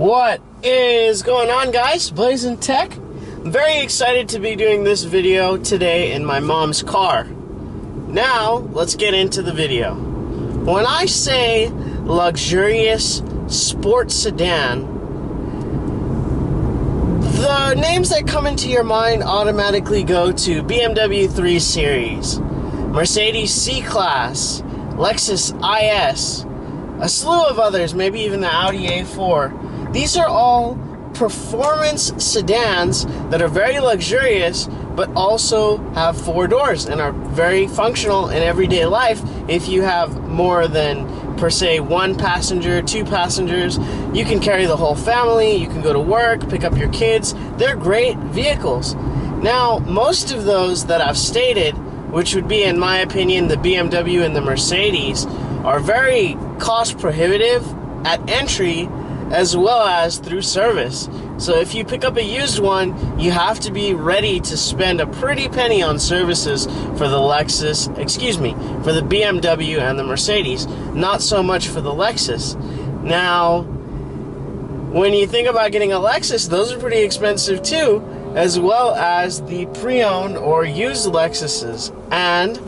What is going on, guys? Blazing Tech. I'm very excited to be doing this video today in my mom's car. Now, let's get into the video. When I say luxurious sports sedan, the names that come into your mind automatically go to BMW 3 Series, Mercedes C-Class, Lexus IS, a slew of others, maybe even the Audi A4. These are all performance sedans that are very luxurious, but also have 4 doors and are very functional in everyday life. If you have more than, per se, 1 passenger, 2 passengers, you can carry the whole family, you can go to work, pick up your kids. They're great vehicles. Now, most of those that I've stated, which would be, in my opinion, the BMW and the Mercedes, are very cost prohibitive at entry as well as through service. So if you pick up a used one, you have to be ready to spend a pretty penny on services for the for the BMW and the Mercedes, not so much for the Lexus. Now, when you think about getting a Lexus, those are pretty expensive too, as well as the pre-owned or used Lexuses. And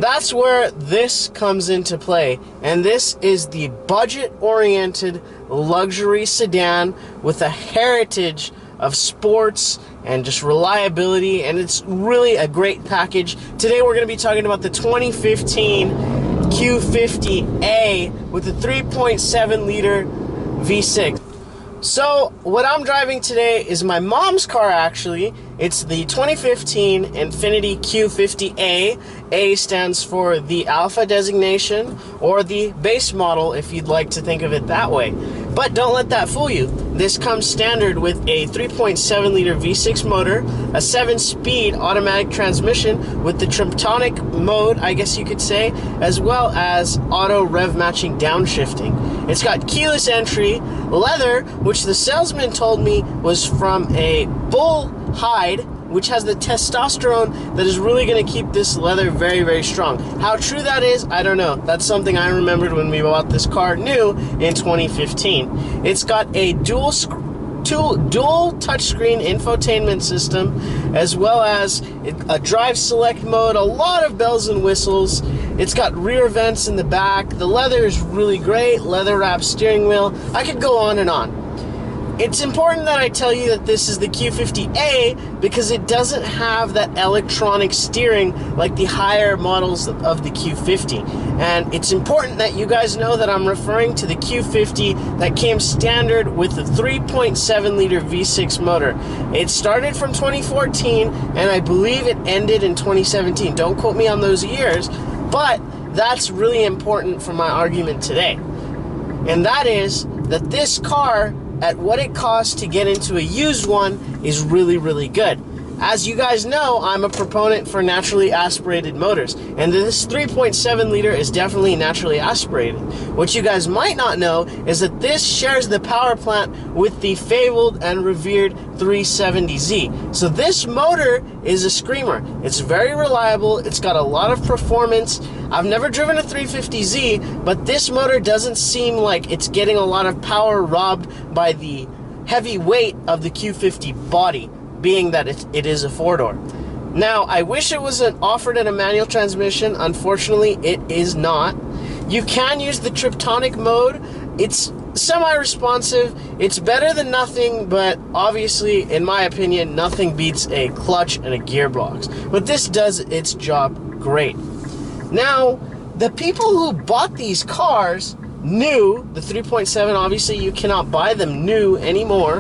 that's where this comes into play. And this is the budget-oriented luxury sedan with a heritage of sports and just reliability, and it's really a great package. Today we're going to be talking about the 2015 Q50A with a 3.7 liter V6. So what I'm driving today is my mom's car, actually. It's the 2015 Infiniti Q50A. A stands for the Alpha designation, or the base model if you'd like to think of it that way. But don't let that fool you. This comes standard with a 3.7 liter V6 motor, a 7-speed automatic transmission with the Triptonic mode, I guess you could say, as well as auto rev matching downshifting. It's got keyless entry, leather, which the salesman told me was from a bull hide, which has the testosterone that is really going to keep this leather very, very strong. How true that is, I don't know. That's something I remembered when we bought this car new in 2015. It's got a dual touchscreen infotainment system, as well as a drive select mode, a lot of bells and whistles. It's got rear vents in the back. The leather is really great, leather wrapped steering wheel. I could go on and on. It's important that I tell you that this is the Q50A because it doesn't have that electronic steering like the higher models of the Q50. And it's important that you guys know that I'm referring to the Q50 that came standard with the 3.7 liter V6 motor. It started from 2014 and I believe it ended in 2017. Don't quote me on those years, but that's really important for my argument today. And that is that this car, at what it costs to get into a used one, is really, really good. As you guys know, I'm a proponent for naturally aspirated motors, and this 3.7 liter is definitely naturally aspirated. What you guys might not know is that this shares the power plant with the fabled and revered 370Z. So this motor is a screamer. It's very reliable. It's got a lot of performance. I've never driven a 350Z, but this motor doesn't seem like it's getting a lot of power robbed by the heavy weight of the Q50 body, being that it is a 4-door. Now, I wish it was offered in a manual transmission. Unfortunately, it is not. You can use the Triptonic mode. It's semi-responsive. It's better than nothing, but obviously, in my opinion, nothing beats a clutch and a gearbox. But this does its job great. Now, the people who bought these cars new, the 3.7, obviously you cannot buy them new anymore.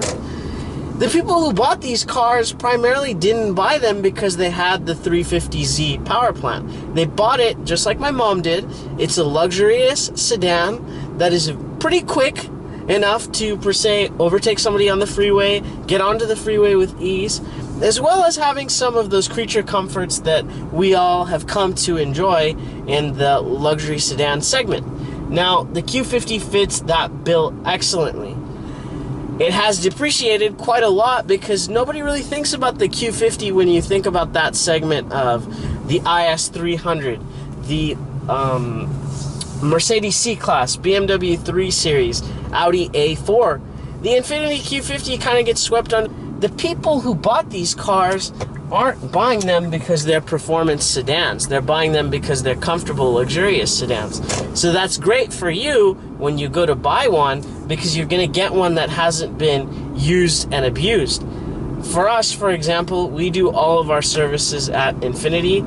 The people who bought these cars primarily didn't buy them because they had the 350Z power plant. They bought it just like my mom did. It's a luxurious sedan that is pretty quick enough to, per se, overtake somebody on the freeway, get onto the freeway with ease, as well as having some of those creature comforts that we all have come to enjoy in the luxury sedan segment. Now, the Q50 fits that bill excellently. It has depreciated quite a lot because nobody really thinks about the Q50 when you think about that segment of the IS300, the Mercedes C-Class, BMW 3 Series, Audi A4. the Infiniti Q50 kind of gets swept under. The people who bought these cars aren't buying them because they're performance sedans. They're buying them because they're comfortable, luxurious sedans. So that's great for you when you go to buy one, because you're going to get one that hasn't been used and abused. For us, for example, we do all of our services at Infiniti,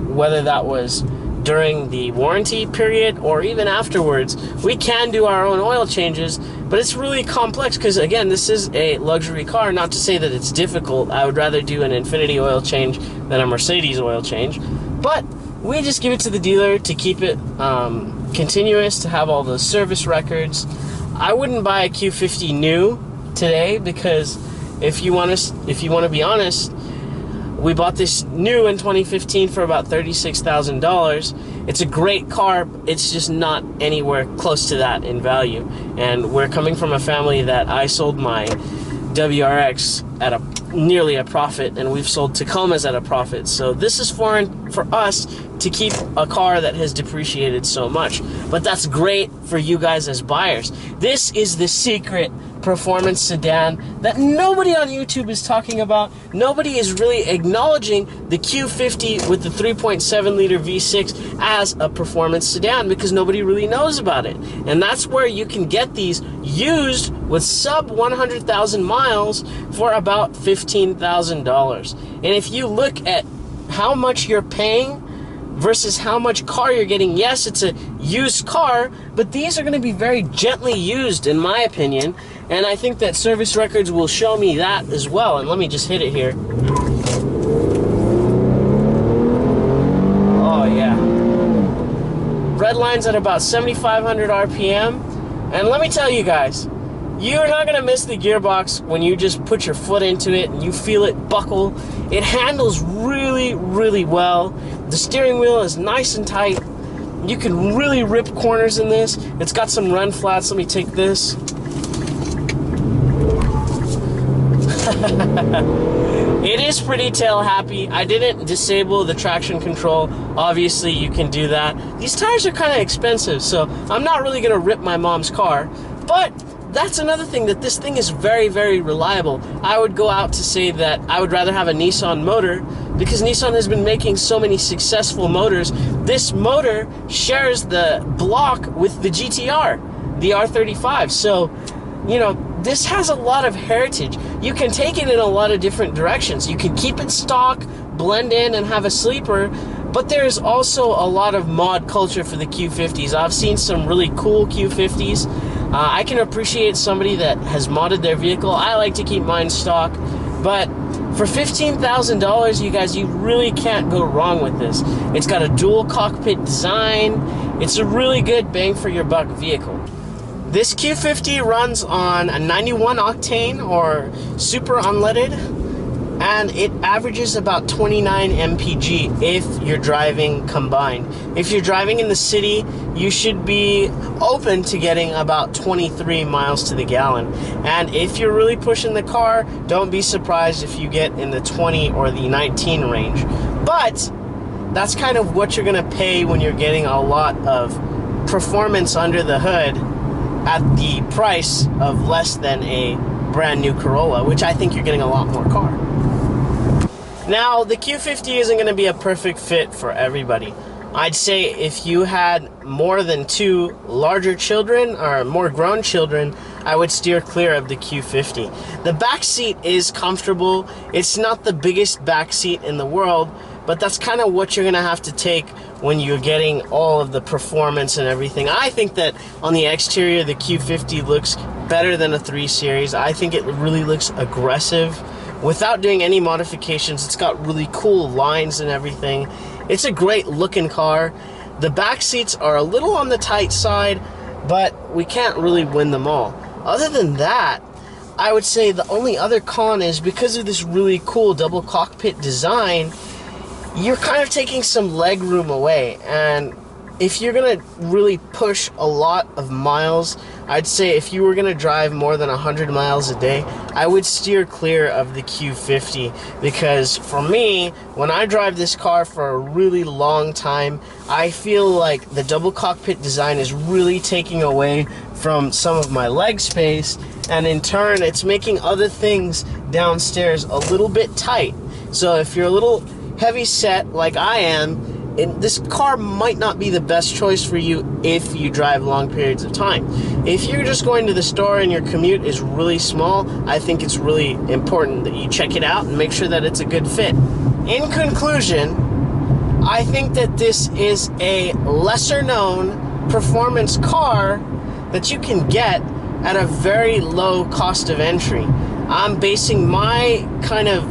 whether that was during the warranty period or even afterwards. We can do our own oil changes, but it's really complex because, again, this is a luxury car. Not to say that it's difficult. I would rather do an Infiniti oil change than a Mercedes oil change, but we just give it to the dealer to keep it continuous, to have all the service records. I wouldn't buy a Q50 new today, because if you want to be honest, we bought this new in 2015 for about $36,000. It's a great car. It's just not anywhere close to that in value. And we're coming from a family that I sold my WRX at nearly a profit, and we've sold Tacomas at a profit. So this is foreign for us to keep a car that has depreciated so much. But that's great for you guys as buyers. This is the secret performance sedan that nobody on YouTube is talking about. Nobody is really acknowledging the Q50 with the 3.7 liter V6 as a performance sedan, because nobody really knows about it. And that's where you can get these used with sub 100,000 miles for about $15,000. And if you look at how much you're paying versus how much car you're getting, yes, it's a used car, but these are going to be very gently used, in my opinion. And I think that service records will show me that as well. And let me just hit it here. Oh yeah. Red line's at about 7,500 RPM. And let me tell you guys, you're not going to miss the gearbox when you just put your foot into it and you feel it buckle. It handles really, really well. The steering wheel is nice and tight. You can really rip corners in this. It's got some run flats. Let me take this. It is pretty tail happy. I didn't disable the traction control. Obviously you can do that. These tires are kind of expensive, so I'm not really going to rip my mom's car, but that's another thing, that this thing is very, very reliable. I would go out to say that I would rather have a Nissan motor, because Nissan has been making so many successful motors. This motor shares the block with the GTR, the R35. So, you know, this has a lot of heritage. You can take it in a lot of different directions. You can keep it stock, blend in, and have a sleeper, but there's also a lot of mod culture for the Q50s. I've seen some really cool Q50s. I can appreciate somebody that has modded their vehicle. I like to keep mine stock, but for $15,000, you guys, you really can't go wrong with this. It's got a dual cockpit design. It's a really good bang for your buck vehicle. This Q50 runs on a 91 octane or super unleaded, and it averages about 29 mpg if you're driving combined. If you're driving in the city, you should be open to getting about 23 miles to the gallon. And if you're really pushing the car, don't be surprised if you get in the 20 or the 19 range. But that's kind of what you're gonna pay when you're getting a lot of performance under the hood at the price of less than a brand new Corolla, which I think you're getting a lot more car. Now, the Q50 isn't going to be a perfect fit for everybody. I'd say if you had more than 2 larger children or more grown children, I would steer clear of the Q50. The back seat is comfortable. It's not the biggest back seat in the world, but that's kind of what you're going to have to take when you're getting all of the performance and everything. I think that on the exterior, the Q50 looks better than a 3 Series. I think it really looks aggressive. Without doing any modifications, it's got really cool lines and everything. It's a great looking car. The back seats are a little on the tight side, but we can't really win them all. Other than that, I would say the only other con is because of this really cool double cockpit design, you're kind of taking some leg room away. And if you're gonna really push a lot of miles, I'd say if you were gonna drive more than 100 miles a day, I would steer clear of the Q50, because for me, when I drive this car for a really long time, I feel like the double cockpit design is really taking away from some of my leg space, and in turn, it's making other things downstairs a little bit tight. So if you're a little heavy set like I am, this car might not be the best choice for you if you drive long periods of time. If you're just going to the store and your commute is really small, I think it's really important that you check it out and make sure that it's a good fit. In conclusion, I think that this is a lesser known performance car that you can get at a very low cost of entry. I'm basing my kind of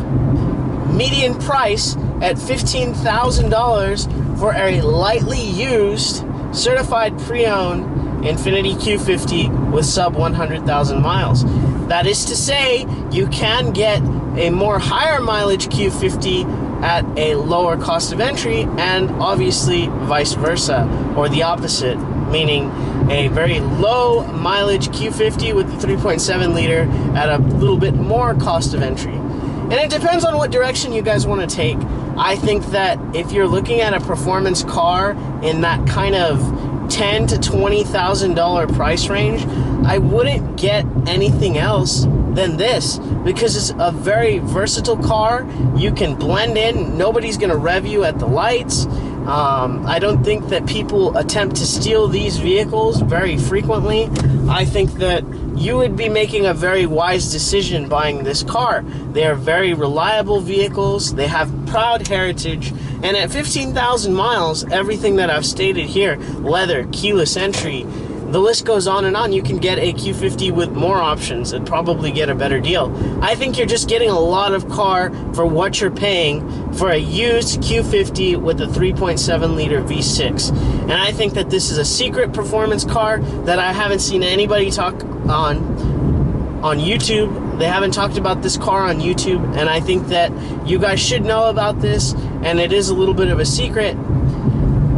median price at $15,000 for a lightly used, certified pre-owned Infiniti Q50 with sub 100,000 miles. That is to say, you can get a more higher mileage Q50 at a lower cost of entry, and obviously vice versa, or the opposite, meaning a very low mileage Q50 with the 3.7 liter at a little bit more cost of entry. And it depends on what direction you guys want to take. I think that if you're looking at a performance car in that kind of $10,000 to $20,000 price range, I wouldn't get anything else than this, because it's a very versatile car. You can blend in. Nobody's going to rev you at the lights. I don't think that people attempt to steal these vehicles very frequently. I think that you would be making a very wise decision buying this car. They are very reliable vehicles. They have proud heritage. And at 15,000 miles, everything that I've stated here, leather, keyless entry, the list goes on and on. You can get a Q50 with more options and probably get a better deal. I think you're just getting a lot of car for what you're paying for a used Q50 with a 3.7 liter V6. And I think that this is a secret performance car that I haven't seen anybody talk on YouTube. They haven't talked about this car on YouTube, and I think that you guys should know about this, and it is a little bit of a secret.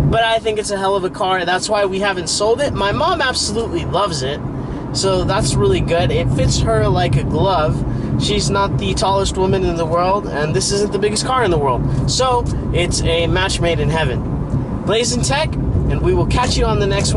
But I think it's a hell of a car. That's why we haven't sold it. My mom absolutely loves it, so that's really good. It fits her like a glove. She's not the tallest woman in the world, and this isn't the biggest car in the world. So it's a match made in heaven. Blazing Tech, and we will catch you on the next one.